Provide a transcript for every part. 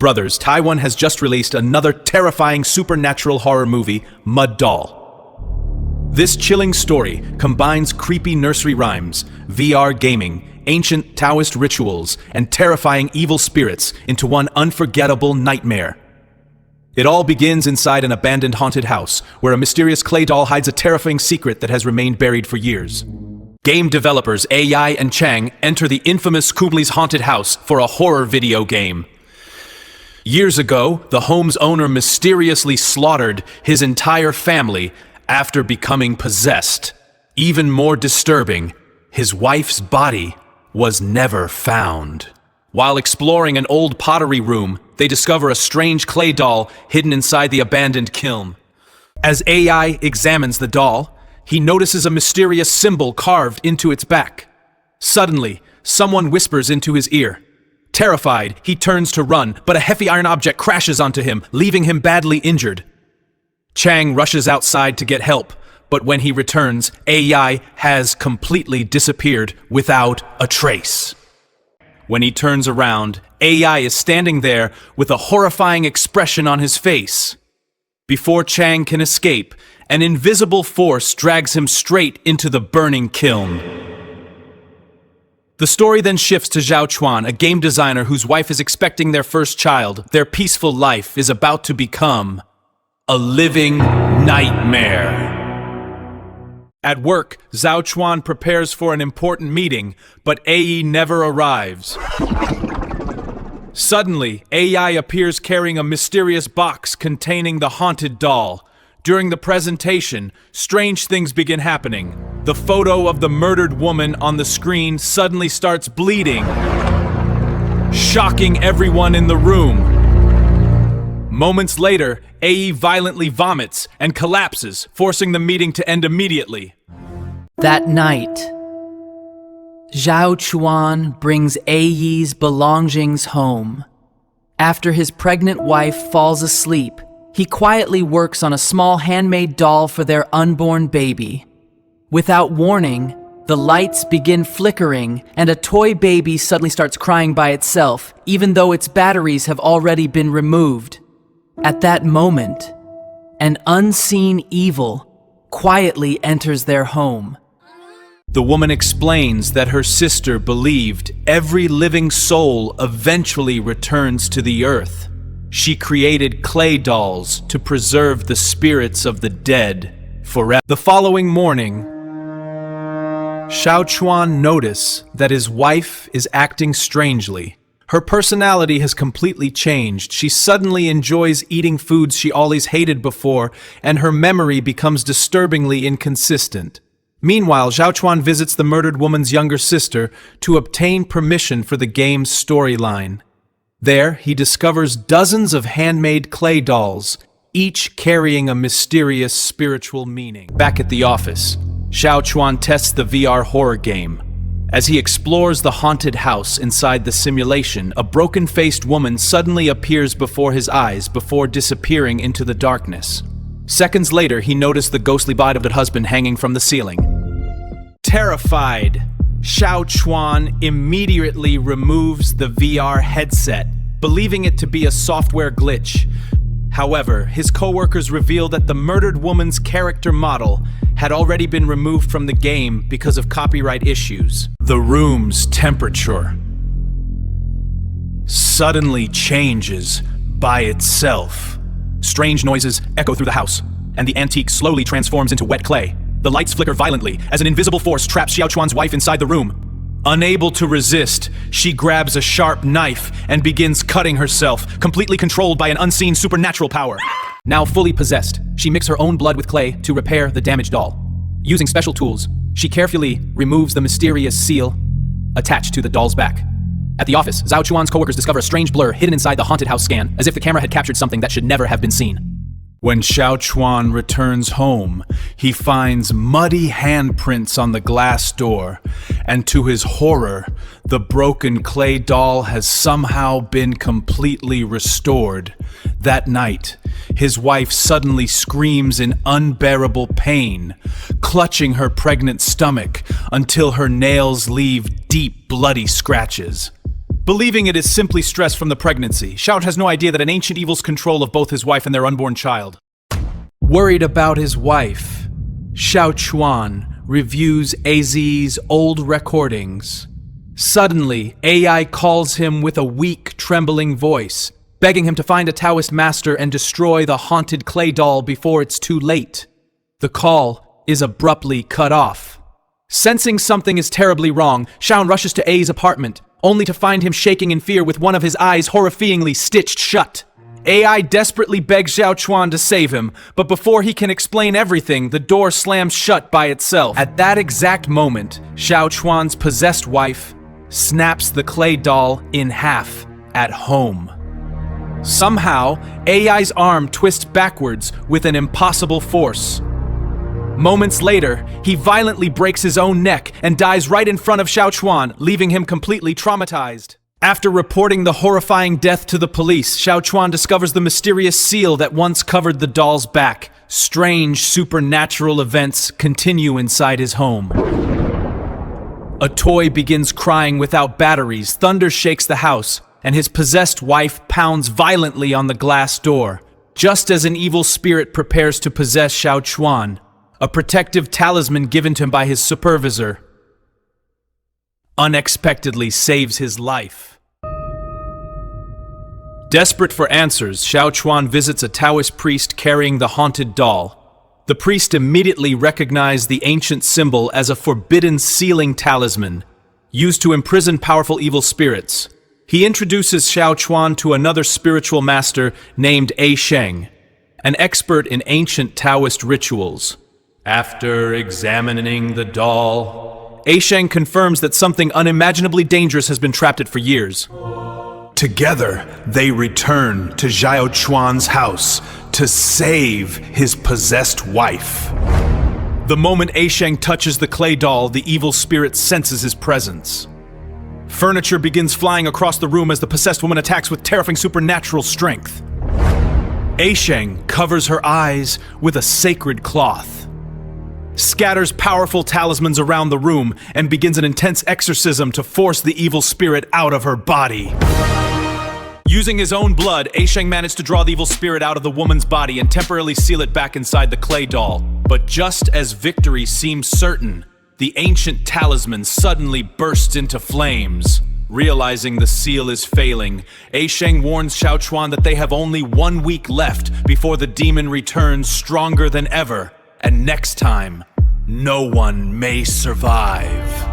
Brothers, Taiwan has just released another terrifying supernatural horror movie, Mud Doll. This chilling story combines creepy nursery rhymes, VR gaming, ancient Taoist rituals, and terrifying evil spirits into one unforgettable nightmare. It all begins inside an abandoned haunted house, where a mysterious clay doll hides a terrifying secret that has remained buried for years. Game developers AI and Chang enter the infamous Kubli's haunted house for a horror video game. Years ago, the home's owner mysteriously slaughtered his entire family after becoming possessed. Even more disturbing, his wife's body was never found. While exploring an old pottery room, they discover a strange clay doll hidden inside the abandoned kiln. As AI examines the doll, he notices a mysterious symbol carved into its back. Suddenly, someone whispers into his ear. Terrified, he turns to run, but a heavy iron object crashes onto him, leaving him badly injured. Chang rushes outside to get help, but when he returns, AI has completely disappeared without a trace. When he turns around, AI is standing there with a horrifying expression on his face. Before Chang can escape, an invisible force drags him straight into the burning kiln. The story then shifts to Zhao Chuan, a game designer whose wife is expecting their first child. Their peaceful life is about to become a living nightmare. At work, Zhao Chuan prepares for an important meeting, but AE never arrives. Suddenly, AI appears carrying a mysterious box containing the haunted doll. During the presentation, strange things begin happening. The photo of the murdered woman on the screen suddenly starts bleeding, shocking everyone in the room. Moments later, AE violently vomits and collapses, forcing the meeting to end immediately. That night, Zhao Chuan brings AE's belongings home. After his pregnant wife falls asleep, he quietly works on a small handmade doll for their unborn baby. Without warning, the lights begin flickering and a toy baby suddenly starts crying by itself, even though its batteries have already been removed. At that moment, an unseen evil quietly enters their home. The woman explains that her sister believed every living soul eventually returns to the earth. She created clay dolls to preserve the spirits of the dead forever. The following morning, Zhao Chuan notices that his wife is acting strangely. Her personality has completely changed. She suddenly enjoys eating foods she always hated before, and her memory becomes disturbingly inconsistent. Meanwhile, Zhao Chuan visits the murdered woman's younger sister to obtain permission for the game's storyline. There, he discovers dozens of handmade clay dolls, each carrying a mysterious spiritual meaning. Back at the office, Zhao Chuan tests the VR horror game. As he explores the haunted house inside the simulation, a broken-faced woman suddenly appears before his eyes before disappearing into the darkness. Seconds later, he noticed the ghostly body of the husband hanging from the ceiling. Terrified, Zhao Chuan immediately removes the VR headset, believing it to be a software glitch. However, his coworkers reveal that the murdered woman's character model had already been removed from the game because of copyright issues. The room's temperature suddenly changes by itself. Strange noises echo through the house, and the antique slowly transforms into wet clay. The lights flicker violently as an invisible force traps Zhao Chuan's wife inside the room. Unable to resist, she grabs a sharp knife and begins cutting herself, completely controlled by an unseen supernatural power. Now fully possessed, she mixes her own blood with clay to repair the damaged doll. Using special tools, she carefully removes the mysterious seal attached to the doll's back. At the office, Zhao Chuan's coworkers discover a strange blur hidden inside the haunted house scan, as if the camera had captured something that should never have been seen. When Zhao Chuan returns home, he finds muddy handprints on the glass door, and to his horror, the broken clay doll has somehow been completely restored. That night, his wife suddenly screams in unbearable pain, clutching her pregnant stomach until her nails leave deep bloody scratches. Believing it is simply stress from the pregnancy, Xiao has no idea that an ancient evil's control of both his wife and their unborn child. Worried about his wife, Xiao Chuan reviews AZ's old recordings. Suddenly, AI calls him with a weak, trembling voice, begging him to find a Taoist master and destroy the haunted clay doll before it's too late. The call is abruptly cut off. Sensing something is terribly wrong, Xiao rushes to A's apartment, only to find him shaking in fear with one of his eyes horrifyingly stitched shut. AI desperately begs Xiao Chuan to save him, but before he can explain everything, the door slams shut by itself. At that exact moment, Xiao Chuan's possessed wife snaps the clay doll in half at home. Somehow, AI's arm twists backwards with an impossible force. Moments later, he violently breaks his own neck and dies right in front of Xiao Chuan, leaving him completely traumatized. After reporting the horrifying death to the police, Xiao Chuan discovers the mysterious seal that once covered the doll's back. Strange supernatural events continue inside his home. A toy begins crying without batteries, thunder shakes the house, and his possessed wife pounds violently on the glass door. Just as an evil spirit prepares to possess Xiao Chuan, a protective talisman given to him by his supervisor unexpectedly saves his life. Desperate for answers, Xiao Chuan visits a Taoist priest carrying the haunted doll. The priest immediately recognized the ancient symbol as a forbidden sealing talisman used to imprison powerful evil spirits. He introduces Xiao Chuan to another spiritual master named A Sheng, an expert in ancient Taoist rituals. After examining the doll, A Sheng confirms that something unimaginably dangerous has been trapped it for years. Together, they return to Xiao Chuan's house to save his possessed wife. The moment A Sheng touches the clay doll, the evil spirit senses his presence. Furniture begins flying across the room as the possessed woman attacks with terrifying supernatural strength. A Sheng covers her eyes with a sacred cloth, scatters powerful talismans around the room, and begins an intense exorcism to force the evil spirit out of her body. Using his own blood, A Sheng managed to draw the evil spirit out of the woman's body and temporarily seal it back inside the clay doll. But just as victory seems certain, the ancient talisman suddenly bursts into flames. Realizing the seal is failing, A Sheng warns Xiao Chuan that they have only 1 week left before the demon returns stronger than ever. And next time, no one may survive.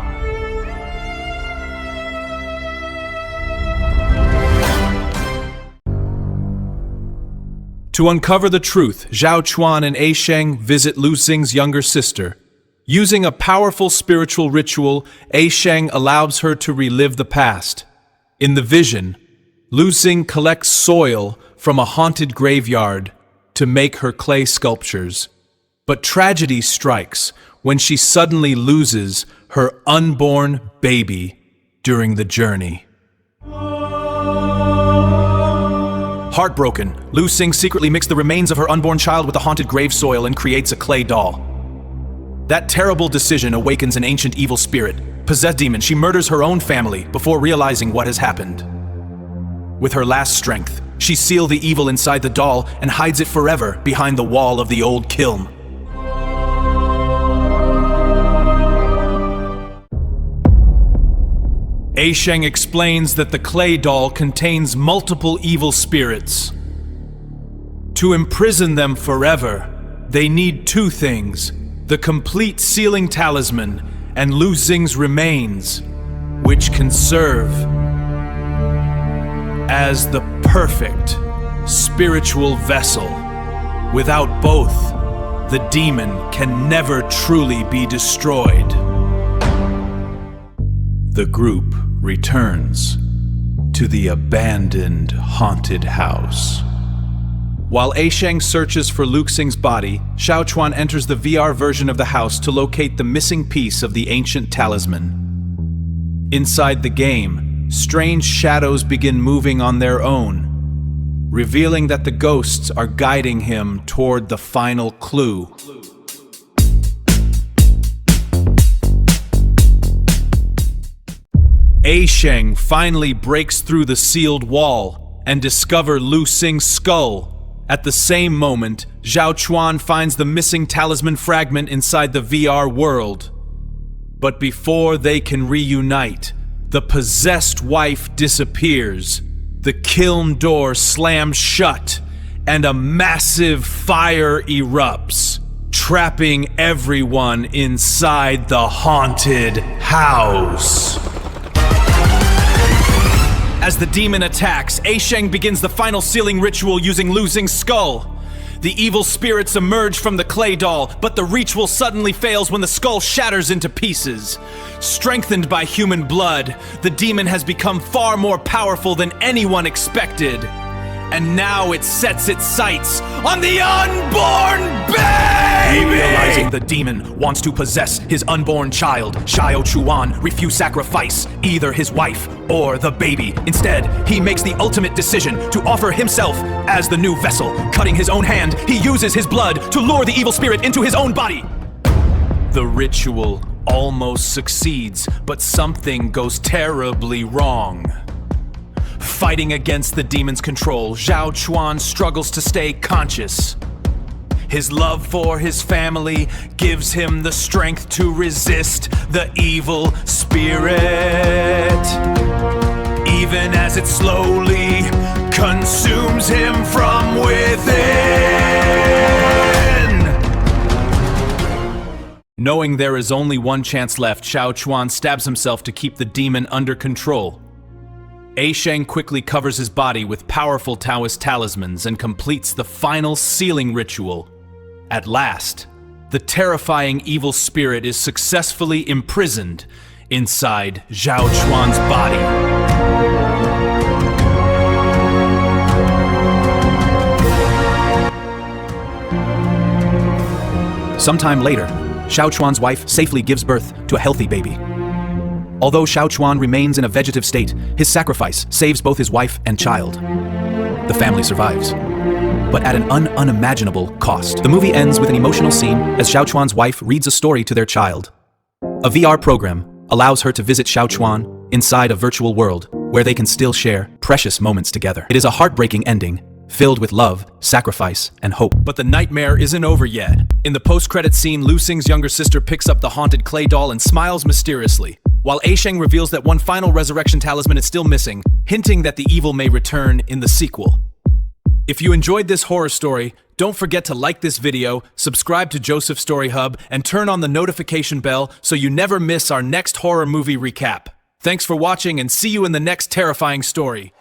To uncover the truth, Xiao Chuan and A Sheng visit Lu Xing's younger sister. Using a powerful spiritual ritual, A Sheng allows her to relive the past. In the vision, Lu Xing collects soil from a haunted graveyard to make her clay sculptures. But tragedy strikes when she suddenly loses her unborn baby during the journey. Heartbroken, Lu Xing secretly mixed the remains of her unborn child with the haunted grave soil and creates a clay doll. That terrible decision awakens an ancient evil spirit. Possessed demon, she murders her own family before realizing what has happened. With her last strength, she seals the evil inside the doll and hides it forever behind the wall of the old kiln. A Sheng explains that the clay doll contains multiple evil spirits. To imprison them forever, they need 2 things: the complete sealing talisman and Lu Xing's remains, which can serve as the perfect spiritual vessel. Without both, the demon can never truly be destroyed. The group returns to the abandoned haunted house. While A Sheng searches for Lu Xing's body, Xiao Chuan enters the VR version of the house to locate the missing piece of the ancient talisman. Inside the game, strange shadows begin moving on their own, revealing that the ghosts are guiding him toward the final clue. A Sheng finally breaks through the sealed wall and discover Lu Xing's skull. At the same moment, Zhao Chuan finds the missing talisman fragment inside the VR world. But before they can reunite, the possessed wife disappears, the kiln door slams shut, and a massive fire erupts, trapping everyone inside the haunted house. As the demon attacks, A Sheng begins the final sealing ritual using Lu Xing's skull. The evil spirits emerge from the clay doll, but the ritual suddenly fails when the skull shatters into pieces. Strengthened by human blood, the demon has become far more powerful than anyone expected. And now it sets its sights on the unborn baby! Realizing the demon wants to possess his unborn child, Zhao Chuan refused sacrifice either his wife or the baby. Instead, he makes the ultimate decision to offer himself as the new vessel. Cutting his own hand, he uses his blood to lure the evil spirit into his own body. The ritual almost succeeds, but something goes terribly wrong. Fighting against the demon's control, Zhao Chuan struggles to stay conscious. His love for his family gives him the strength to resist the evil spirit, even as it slowly consumes him from within. Knowing there is only one chance left, Zhao Chuan stabs himself to keep the demon under control. A Sheng quickly covers his body with powerful Taoist talismans and completes the final sealing ritual. At last, the terrifying evil spirit is successfully imprisoned inside Zhao Chuan's body. Sometime later, Zhao Chuan's wife safely gives birth to a healthy baby. Although Zhao Chuan remains in a vegetative state, his sacrifice saves both his wife and child. The family survives, but at an unimaginable cost. The movie ends with an emotional scene as Zhao Chuan's wife reads a story to their child. A VR program allows her to visit Zhao Chuan inside a virtual world where they can still share precious moments together. It is a heartbreaking ending, filled with love, sacrifice, and hope. But the nightmare isn't over yet. In the post-credit scene, Lu Xing's younger sister picks up the haunted clay doll and smiles mysteriously, while A Sheng reveals that one final resurrection talisman is still missing, hinting that the evil may return in the sequel. If you enjoyed this horror story, don't forget to like this video, subscribe to Joseph Story Hub, and turn on the notification bell so you never miss our next horror movie recap. Thanks for watching and see you in the next terrifying story.